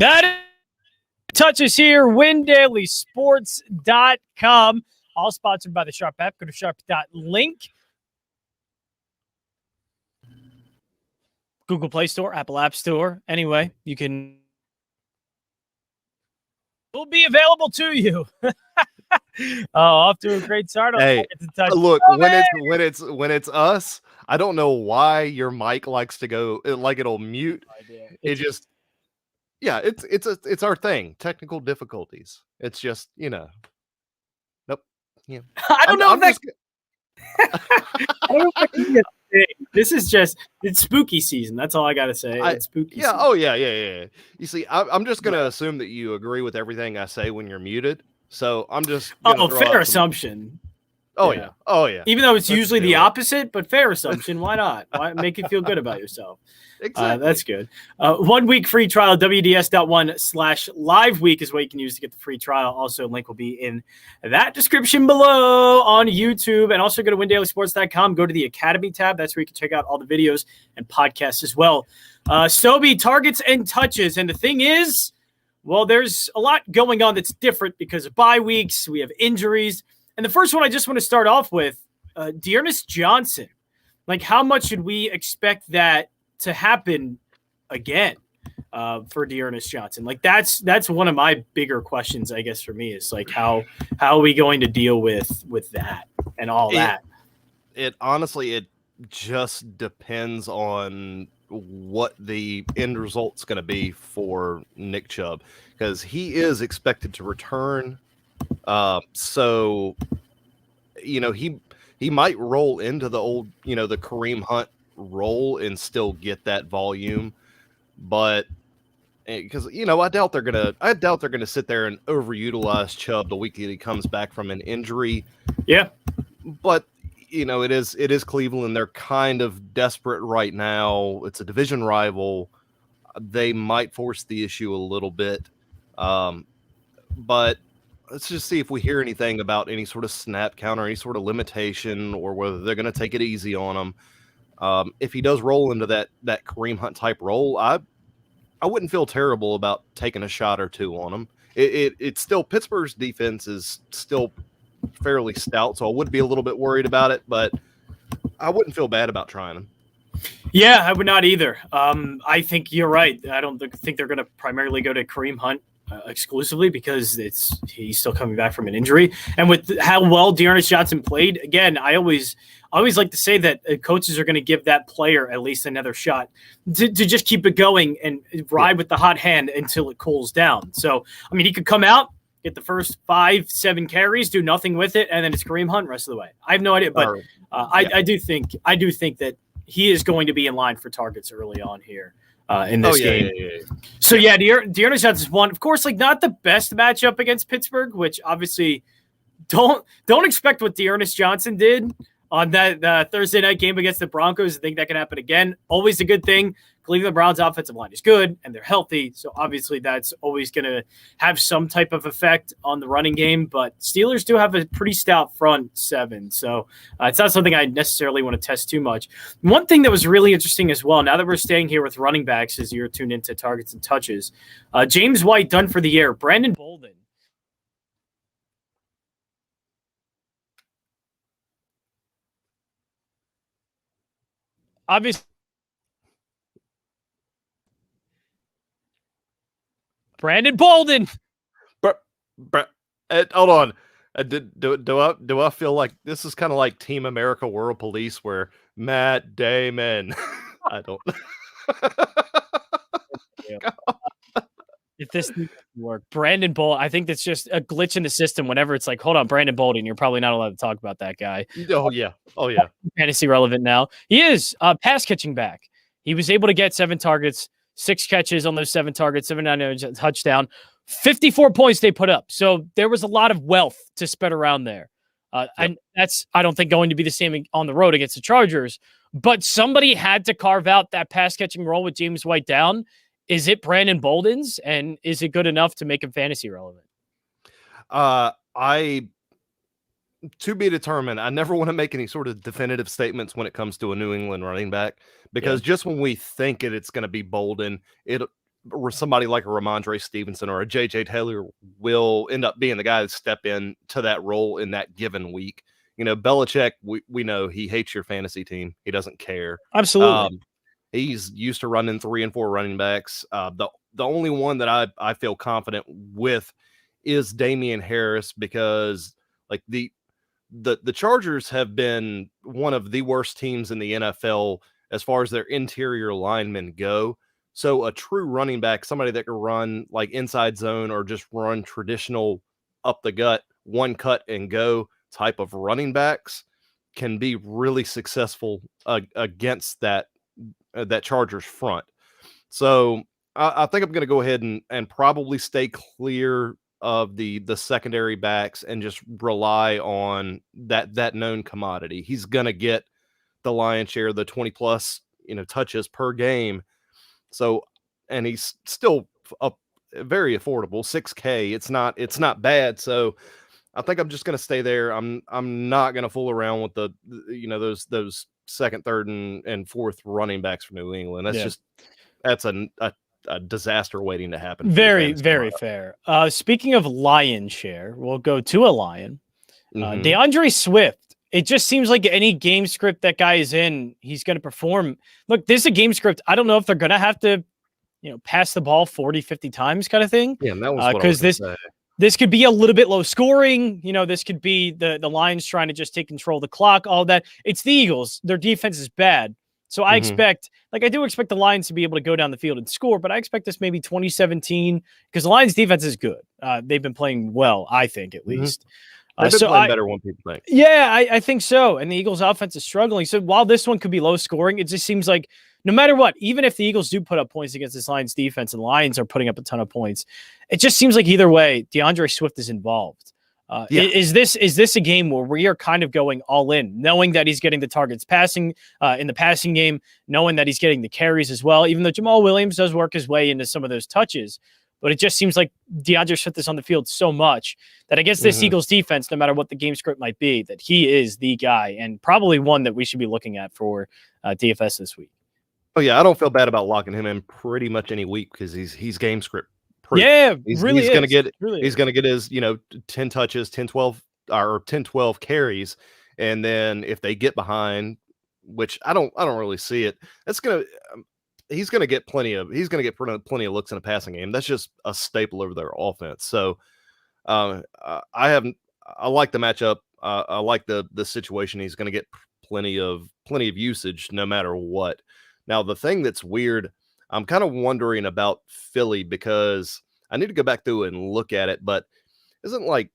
That touches here, WinDailySports.com. All sponsored by the Sharp app. Go to sharp.link. Google Play Store, Apple App Store. Anyway, you can. Will be available to you. Off to a great start. Hey, look, when it's us, I don't know why your mic likes to go like it'll mute. It just, yeah, it's our thing. Technical difficulties. It's just, nope. Yeah, I don't know if this is just, it's spooky season. That's all I got to say. It's spooky season. Oh, yeah. You see, I'm just going to assume that you agree with everything I say when you're muted. So I'm just. Fair assumption. Oh, yeah. Even though it's usually the opposite, but fair assumption. Why not? Why make you feel good about yourself? Exactly. That's good. 1 week free trial, WDS.1/live week is what you can use to get the free trial. Also, link will be in that description below on YouTube. And also go to WinDailySports.com. Go to the Academy tab. That's where you can check out all the videos and podcasts as well. Stoby, targets and touches. And the thing is, well, there's a lot going on that's different because of bye weeks. We have injuries. And the first one I just want to start off with, Dearness Johnson. Like, how much should we expect that to happen again for Dearness Johnson? Like, that's one of my bigger questions, I guess, for me, is like, how are we going to deal with that and all that? It honestly, it just depends on what the end result's going to be for Nick Chubb, because he is expected to return. So, he might roll into the old, the Kareem Hunt role and still get that volume, but because I doubt they're gonna sit there and overutilize Chubb the week that he comes back from an injury. Yeah, but it is Cleveland. They're kind of desperate right now. It's a division rival. They might force the issue a little bit, but let's just see if we hear anything about any sort of snap count or any sort of limitation, or whether they're going to take it easy on him. If he does roll into that Kareem Hunt type role, I wouldn't feel terrible about taking a shot or two on him. It's still, Pittsburgh's defense is still fairly stout, so I would be a little bit worried about it, but I wouldn't feel bad about trying him. Yeah, I would not either. I think you're right. I don't think they're going to primarily go to Kareem Hunt exclusively because he's still coming back from an injury. And with how well Dearness Johnson played, again, I always like to say that coaches are going to give that player at least another shot to just keep it going and ride with the hot hand until it cools down. So, I mean, he could come out, get the first 5-7 carries, do nothing with it, and then it's Kareem Hunt rest of the way. I have no idea, but I do think that he is going to be in line for targets early on here in this game. Yeah. So Dearness Johnson is one. Of course, like, not the best matchup against Pittsburgh, which obviously don't expect what Dearness Johnson did on that Thursday night game against the Broncos. I think that can happen again. Always a good thing. Cleveland Browns offensive line is good and they're healthy. So obviously that's always going to have some type of effect on the running game, but Steelers do have a pretty stout front seven. So it's not something I necessarily want to test too much. One thing that was really interesting as well, now that we're staying here with running backs as you're tuned into targets and touches, James White done for the year. Brandon Bolden. Obviously, Brandon Bolden. Hold on. Do I feel like this is kind of like Team America World Police where Matt Damon? I don't. If this doesn't work, Brandon Bolden, I think that's just a glitch in the system. Whenever it's like, hold on, Brandon Bolden, you're probably not allowed to talk about that guy. Oh yeah. Fantasy relevant now. He is pass catching back. He was able to get 7 targets, 6 catches on those 7 targets, 79 touchdown, 54 points they put up. So there was a lot of wealth to spread around there. And that's, I don't think, going to be the same on the road against the Chargers. But somebody had to carve out that pass catching role with James White down. Is it Brandon Bolden's, and is it good enough to make him fantasy relevant? To be determined. I never want to make any sort of definitive statements when it comes to a New England running back, because just when we think it's going to be Bolden, somebody like a Ramondre Stevenson or a J.J. Taylor will end up being the guy that step in to that role in that given week. Belichick, we know he hates your fantasy team. He doesn't care. Absolutely. He's used to running 3 and 4 running backs. The only one that I feel confident with is Damian Harris, because like the Chargers have been one of the worst teams in the NFL as far as their interior linemen go. So a true running back, somebody that can run like inside zone or just run traditional up the gut, one cut and go type of running backs, can be really successful against that Chargers front. So I think I'm going to go ahead and probably stay clear of the secondary backs and just rely on that known commodity. He's going to get the lion's share, the 20 plus touches per game. So, and he's still up very affordable, $6K. It's not bad. So I think I'm just going to stay there. I'm not going to fool around with those second, third, and fourth running backs from New England. That's a disaster waiting to happen. Very, very fair. Speaking of lion share, we'll go to a lion. DeAndre Swift. It just seems like any game script that guy is in, he's going to perform. Look, this is a game script. I don't know if they're going to have to, pass the ball 40, 50 times kind of thing. Yeah, that was because this could be a little bit low scoring. This could be the Lions trying to just take control of the clock, all that. It's the Eagles. Their defense is bad. So I do expect the Lions to be able to go down the field and score, but I expect this maybe 2017 because the Lions defense is good. They've been playing well, I think, at least. They've been playing better when people think. Yeah, I think so. And the Eagles offense is struggling. So while this one could be low scoring, it just seems like no matter what, even if the Eagles do put up points against this Lions defense and the Lions are putting up a ton of points, it just seems like either way, DeAndre Swift is involved. Is this a game where we are kind of going all in, knowing that he's getting the targets passing in the passing game, knowing that he's getting the carries as well, even though Jamal Williams does work his way into some of those touches. But it just seems like DeAndre Swift is on the field so much that I guess this Eagles defense, no matter what the game script might be, that he is the guy and probably one that we should be looking at for DFS this week. Oh yeah, I don't feel bad about locking him in pretty much any week because he's game script proof. Yeah, he's really going to get really he's going to get his 10 touches, 10 12 or 10 12 carries, and then if they get behind, which I don't really see it, he's going to get plenty of looks in a passing game. That's just a staple of their offense. So I like the matchup. I like the situation. He's going to get plenty of usage no matter what. Now, the thing that's weird, I'm kind of wondering about Philly because I need to go back through and look at it, but isn't like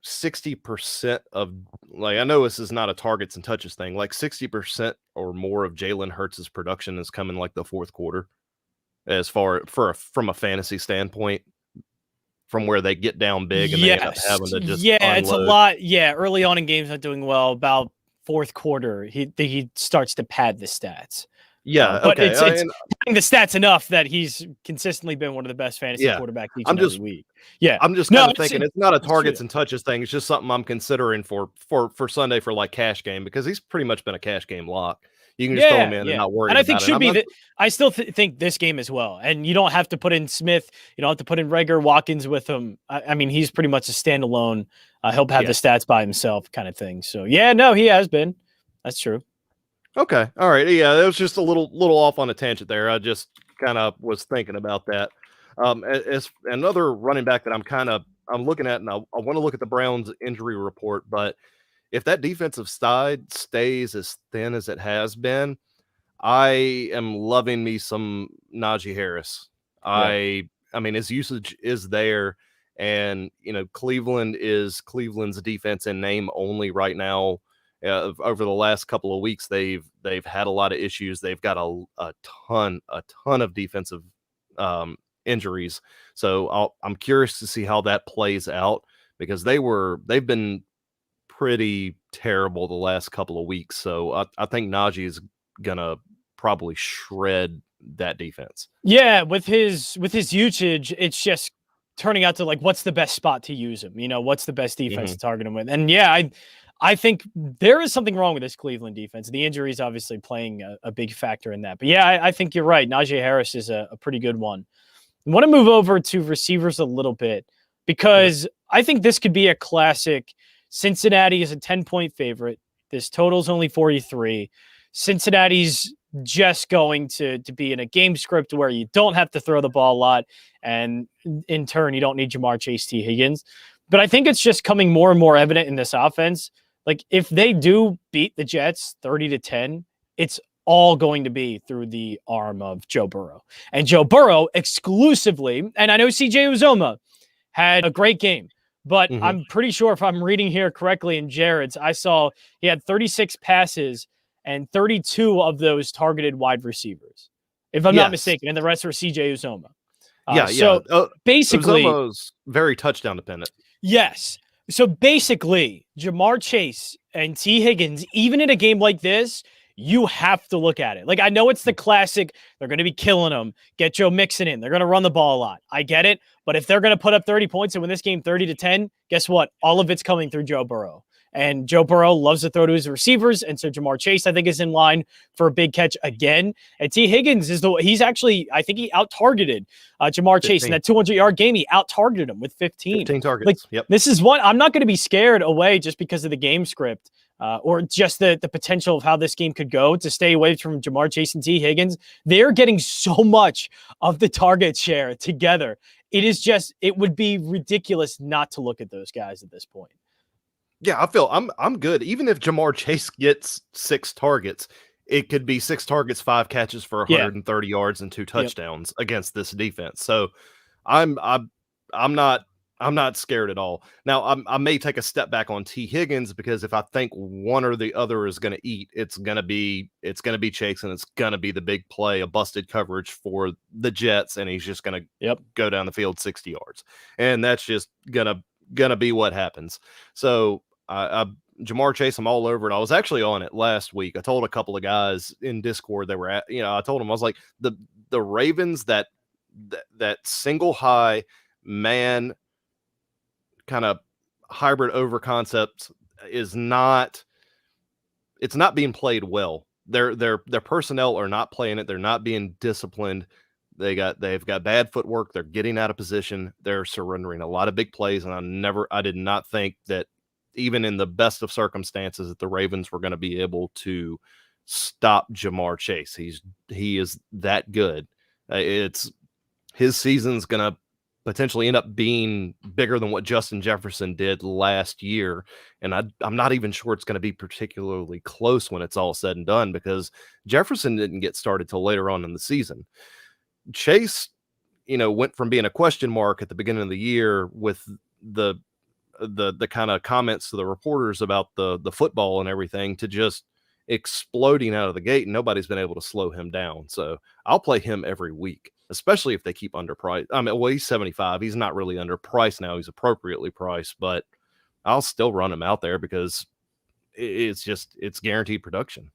60% of, like, I know this is not a targets and touches thing, like 60% or more of Jalen Hurts' production is coming like the fourth quarter as far from a fantasy standpoint, from where they get down big and they end up having to just unload. It's a lot. Yeah, early on in games not doing well. About fourth quarter, he starts to pad the stats. Yeah, but it's padding the stats enough that he's consistently been one of the best fantasy quarterbacks each and every week. Yeah, I'm just kind of thinking it's not a targets and touches thing. It's just something I'm considering for Sunday for like cash game because he's pretty much been a cash game lock. You can just throw him in and not worry. And I think about it. I still think this game as well. And you don't have to put in Smith. You don't have to put in Rager Watkins with him. I mean, he's pretty much a standalone. He'll have the stats by himself, kind of thing. So he has been. That's true. Okay. All right. Yeah, it was just a little off on a tangent there. I just kind of was thinking about that. As another running back that I'm looking at, and I want to look at the Browns injury report, but if that defensive side stays as thin as it has been, I am loving me some Najee Harris. Yeah. I mean, his usage is there, and Cleveland is Cleveland's defense in name only right now. Over the last couple of weeks, they've had a lot of issues. They've got a ton of defensive injuries. So I'm curious to see how that plays out because they've been pretty terrible the last couple of weeks. So I think Najee is gonna probably shred that defense. Yeah, with his usage, it's just turning out to like what's the best spot to use him. What's the best defense to target him with, and I think there is something wrong with this Cleveland defense. The injury is obviously playing a big factor in that. But I think you're right. Najee Harris is a pretty good one. I want to move over to receivers a little bit because I think this could be a classic. Cincinnati is a 10-point favorite. This total's only 43. Cincinnati's just going to be in a game script where you don't have to throw the ball a lot, and in turn, you don't need Jamar Chase, T. Higgins. But I think it's just coming more and more evident in this offense. Like, if they do beat the Jets 30-10, it's all going to be through the arm of Joe Burrow. And Joe Burrow exclusively, and I know CJ Uzoma had a great game, but I'm pretty sure if I'm reading here correctly in Jared's, I saw he had 36 passes and 32 of those targeted wide receivers, if I'm not mistaken, and the rest were CJ Uzoma. So basically, Uzoma's very touchdown dependent. Yes. So basically, Jamar Chase and T. Higgins, even in a game like this, you have to look at it. Like, I know it's the classic, they're going to be killing them. Get Joe Mixon in. They're going to run the ball a lot. I get it. But if they're going to put up 30 points and win this game 30-10, guess what? All of it's coming through Joe Burrow. And Joe Burrow loves to throw to his receivers. And so Jamar Chase, I think, is in line for a big catch again. And T. Higgins he's actually, I think he out-targeted Jamar Chase in that 200-yard game. He out-targeted him with 15 targets. Like, This is one, I'm not going to be scared away just because of the game script. Or just the potential of how this game could go to stay away from Jamar Chase and T. Higgins. They're getting so much of the target share together. It would be ridiculous not to look at those guys at this point. Yeah, I feel I'm good. Even if Jamar Chase gets 6 targets, it could be 6 targets, 5 catches for 130 yards and 2 touchdowns against this defense. So I'm not scared at all. Now, I may take a step back on T. Higgins because if I think one or the other is going to eat, it's going to be Chase, and it's going to be the big play, a busted coverage for the Jets, and he's just going to go down the field 60 yards, and that's just gonna be what happens. So, Jamar Chase, I'm all over it. I was actually on it last week. I told a couple of guys in Discord they were I told them I was like the Ravens that single high man kind of hybrid over concept it's not being played well. Their personnel are not playing it. They're not being disciplined. They've got bad footwork. They're getting out of position. They're surrendering a lot of big plays. And I did not think that even in the best of circumstances that the Ravens were going to be able to stop Jamar Chase. He is that good. His season's going to potentially end up being bigger than what Justin Jefferson did last year. And I'm not even sure it's going to be particularly close when it's all said and done because Jefferson didn't get started till later on in the season. Chase, went from being a question mark at the beginning of the year with the kind of comments to the reporters about the football and everything to just exploding out of the gate, and nobody's been able to slow him down. So I'll play him every week, especially if they keep underpriced. I mean, well, he's 75. He's not really underpriced now. He's appropriately priced, but I'll still run him out there because it's guaranteed production.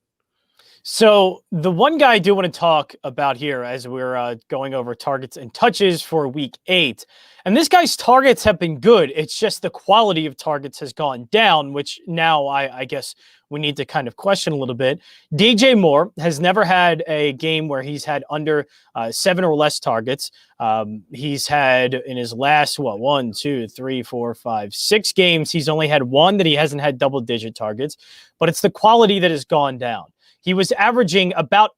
So the one guy I do want to talk about here as we're going over targets and touches for week 8, and this guy's targets have been good. It's just the quality of targets has gone down, which now I guess we need to kind of question a little bit. DJ Moore has never had a game where he's had under 7 or less targets. He's had in his last, 1, 2, 3, 4, 5, 6 games, he's only had one that he hasn't had double-digit targets, but it's the quality that has gone down. He was averaging about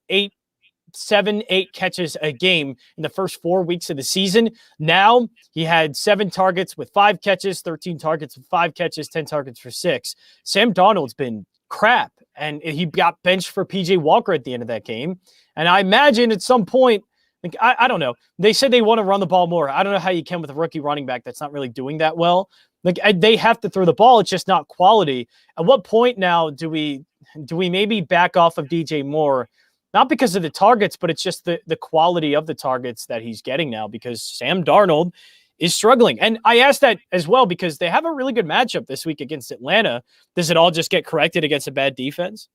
7, 8 catches a game in the first 4 weeks of the season. Now he had 7 targets with 5 catches, 13 targets with 5 catches, 10 targets for 6. Sam Darnold's been crap, and he got benched for PJ Walker at the end of that game. And I imagine at some point, like, I don't know. They said they want to run the ball more. I don't know how you can with a rookie running back that's not really doing that well. Like, they have to throw the ball. It's just not quality. At what point now do we maybe back off of DJ Moore? Not because of the targets, but it's just the quality of the targets that he's getting now because Sam Darnold is struggling. And I asked that as well because they have a really good matchup this week against Atlanta. Does it all just get corrected against a bad defense?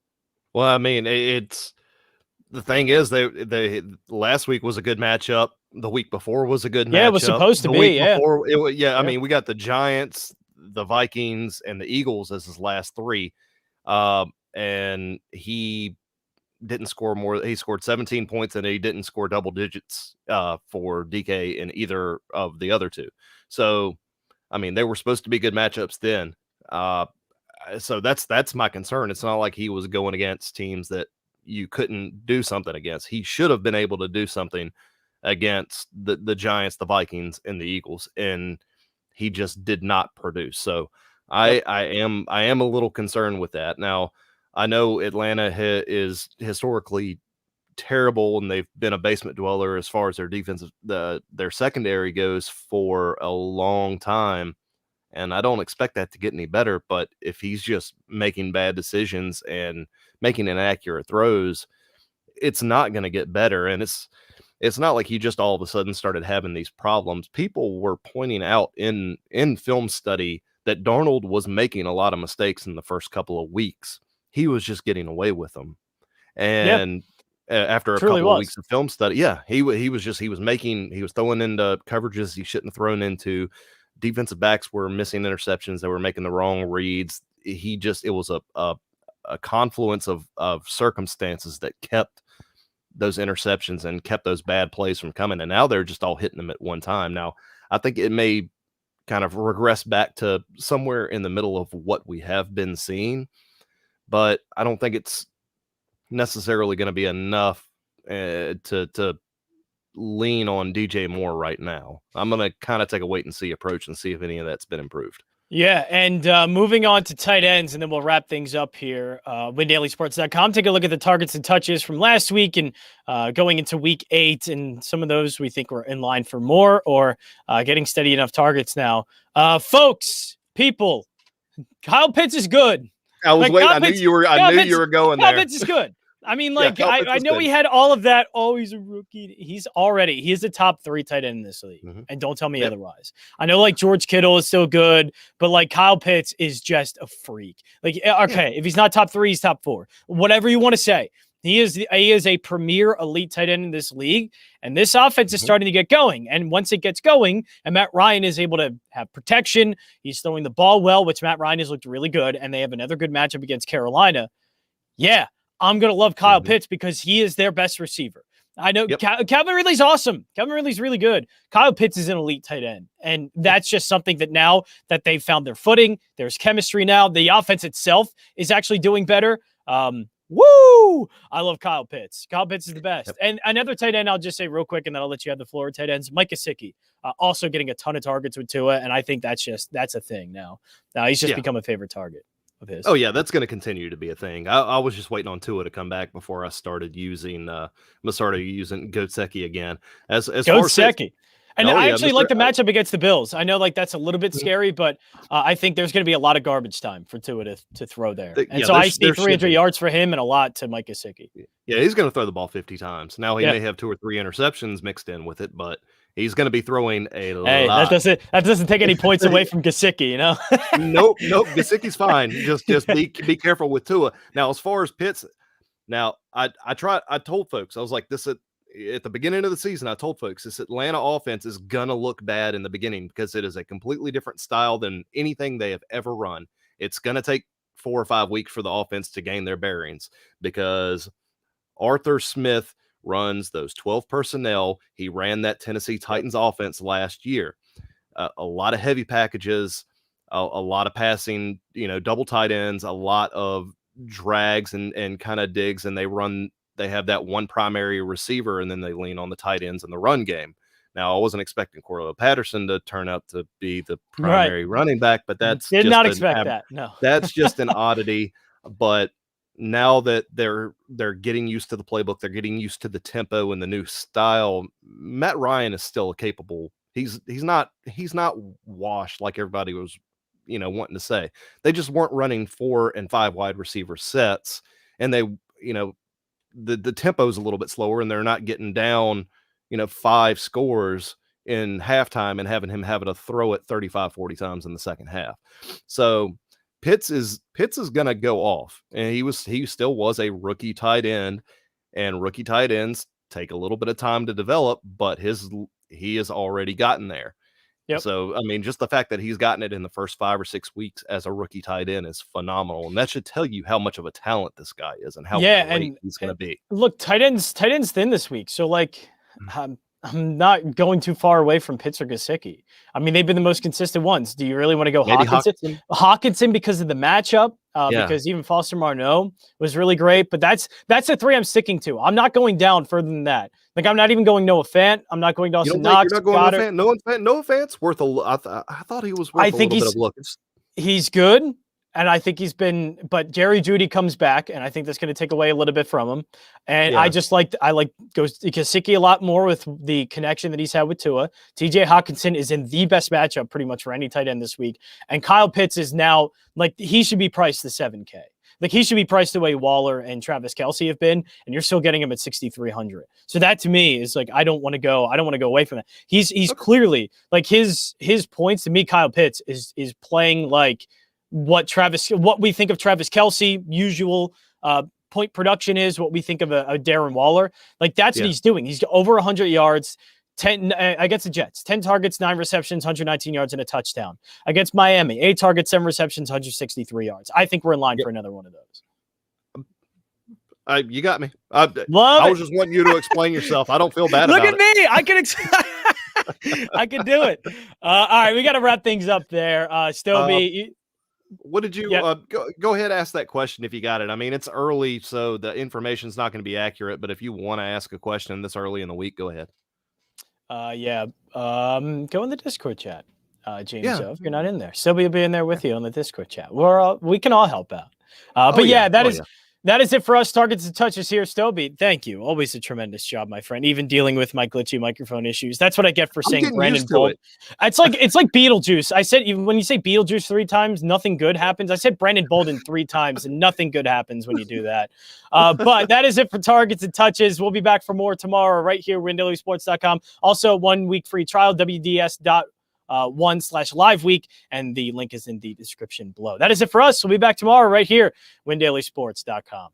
Well, I mean, the thing is they last week was a good matchup. The week before was a good matchup. Yeah, it was supposed to be. I mean, we got the Giants, the Vikings, and the Eagles as his last 3. And he didn't score more. He scored 17 points, and he didn't score double digits for DK in either of the other two. So, I mean, they were supposed to be good matchups then. So that's my concern. It's not like he was going against teams that you couldn't do something against. He should have been able to do something against the Giants, the Vikings, and the Eagles, and he just did not produce. So I am a little concerned with that. Now, I know Atlanta is historically terrible, and they've been a basement dweller as far as their defensive their secondary goes for a long time. And I don't expect that to get any better, but if he's just making bad decisions and making inaccurate throws, it's not going to get better. And it's not like he just all of a sudden started having these problems. People were pointing out in film study that Darnold was making a lot of mistakes in the first couple of weeks. He was just getting away with them. And after a couple of weeks of film study, he was throwing into coverages he shouldn't have thrown into. Defensive backs were missing interceptions. They were making the wrong reads. It was a confluence of circumstances that kept those interceptions and kept those bad plays from coming. And now they're just all hitting them at one time. Now, I think it may kind of regress back to somewhere in the middle of what we have been seeing, but I don't think it's necessarily going to be enough to lean on DJ Moore right now. I'm going to kind of take a wait and see approach and see if any of that's been improved. Yeah, and moving on to tight ends, and then we'll wrap things up here. WinDailySports.com. Take a look at the targets and touches from last week and going into week 8, and some of those we think were in line for more or getting steady enough targets now. Folks, people, Kyle Pitts is good. I was waiting. I knew you were going there. Kyle Pitts is good. I mean, like, I know we had all of that. Oh, he's a rookie. He is the top 3 tight end in this league. Mm-hmm. And don't tell me otherwise. I know, like, George Kittle is still good, but, like, Kyle Pitts is just a freak. Like, okay, if he's not top 3, he's top 4. Whatever you want to say. He is a premier elite tight end in this league, and this offense is starting to get going. And once it gets going, and Matt Ryan is able to have protection, he's throwing the ball well, which Matt Ryan has looked really good, and they have another good matchup against Carolina. Yeah. I'm going to love Kyle Pitts because he is their best receiver. I know Calvin Ridley's awesome. Calvin Ridley's really good. Kyle Pitts is an elite tight end. And that's just something that now that they've found their footing, there's chemistry now. The offense itself is actually doing better. Woo! I love Kyle Pitts. Kyle Pitts is the best. Yep. And another tight end, I'll just say real quick, and then I'll let you have the floor. Tight ends, Mike Gesicki, also getting a ton of targets with Tua. And I think that's a thing now. Now he's just become a favorite target. Oh yeah, that's going to continue to be a thing. I was just waiting on Tua to come back before I started using Gesicki again. As Gesicki. And I actually like the matchup against the Bills. I know, like, that's a little bit scary, but I think there's going to be a lot of garbage time for Tua to throw there. So I see 300 yards for him and a lot to Mike Gesicki. Yeah, he's going to throw the ball 50 times. Now he may have 2 or 3 interceptions mixed in with it, but he's going to be throwing a lot. That doesn't take any points away from Gesicki, you know? Nope. Gesicki's fine. Just be careful with Tua. Now, as far as Pitts, now I told folks, I was like, this at the beginning of the season, I told folks this Atlanta offense is going to look bad in the beginning because it is a completely different style than anything they have ever run. It's going to take 4 or 5 weeks for the offense to gain their bearings because Arthur Smith runs those 12 personnel. He ran that Tennessee Titans offense last year. A lot of heavy packages, a lot of passing, double tight ends, a lot of drags and kind of digs, and they have that one primary receiver, and then they lean on the tight ends in the run game. Now, I wasn't expecting Cordell Patterson to turn out to be the primary running back, but that's did not expect that. No, that's just an oddity. But now that they're getting used to the playbook, they're getting used to the tempo and the new style. Matt Ryan is still capable. He's not washed like everybody was, wanting to say. They just weren't running 4 and 5 wide receiver sets, and they, the tempo is a little bit slower, and they're not getting down, 5 scores in halftime and having him having to throw it 35, 40 times in the second half. So Pitts is going to go off, and he still was a rookie tight end, and rookie tight ends take a little bit of time to develop, but he has already gotten there. Yep. So, I mean, just the fact that he's gotten it in the first 5 or 6 weeks as a rookie tight end is phenomenal. And that should tell you how much of a talent this guy is and how great he's going to be. Look, tight ends thin this week. So, like, I'm not going too far away from Pitts or Gesicki. I mean, they've been the most consistent ones. Do you really want to go Hawkinson? Hawkinson because of the matchup, because even Foster Marneau was really great. But that's the 3 I'm sticking to. I'm not going down further than that. Like, I'm not even going Noah Fant. I'm not going Dawson Knox. You're not going Noah Fant? Noah Fant's worth I thought he was worth a little bit of look. He's good. And I think but Jerry Jeudy comes back, and I think that's going to take away a little bit from him. And I like Gesicki a lot more with the connection that he's had with Tua. TJ Hawkinson is in the best matchup pretty much for any tight end this week. And Kyle Pitts is now, like, he should be priced to $7K. Like, he should be priced the way Waller and Travis Kelce have been, and you're still getting him at 6,300. So that to me is like, I don't want to go away from that. He's clearly, like, his points to me, Kyle Pitts is playing like what we think of Travis Kelce usual point production is, what we think of a Darren Waller. Like, that's what he's doing. He's over 100 yards, 10 against the Jets, 10 targets, 9 receptions, 119 yards and a touchdown. Against Miami, 8 targets, 7 receptions, 163 yards. I think we're in line for another one of those. You got me. I was just wanting you to explain yourself. I don't feel bad about it. Look at me. I can do it. All right, we got to wrap things up there. Stobie, what did you go ahead, ask that question if you got it. I mean, it's early, so the information's not going to be accurate, but if you want to ask a question this early in the week, go ahead. Go in the Discord chat, James. If you're not in there, Stobie will be in there with you on the Discord chat. We can all help out. That is it for us. Targets and touches here. Stobie, thank you. Always a tremendous job, my friend. Even dealing with my glitchy microphone issues. That's what I get for saying Brandon Bolden. It's like Beetlejuice. I said, even when you say Beetlejuice 3 times, nothing good happens. I said Brandon Bolden 3 times, and nothing good happens when you do that. But that is it for targets and touches. We'll be back for more tomorrow right here, WinDailySports.com. Also, 1 week free trial, WDS.1/live week, and the link is in the description below. That is it for us. We'll be back tomorrow right here, WinDailySports.com.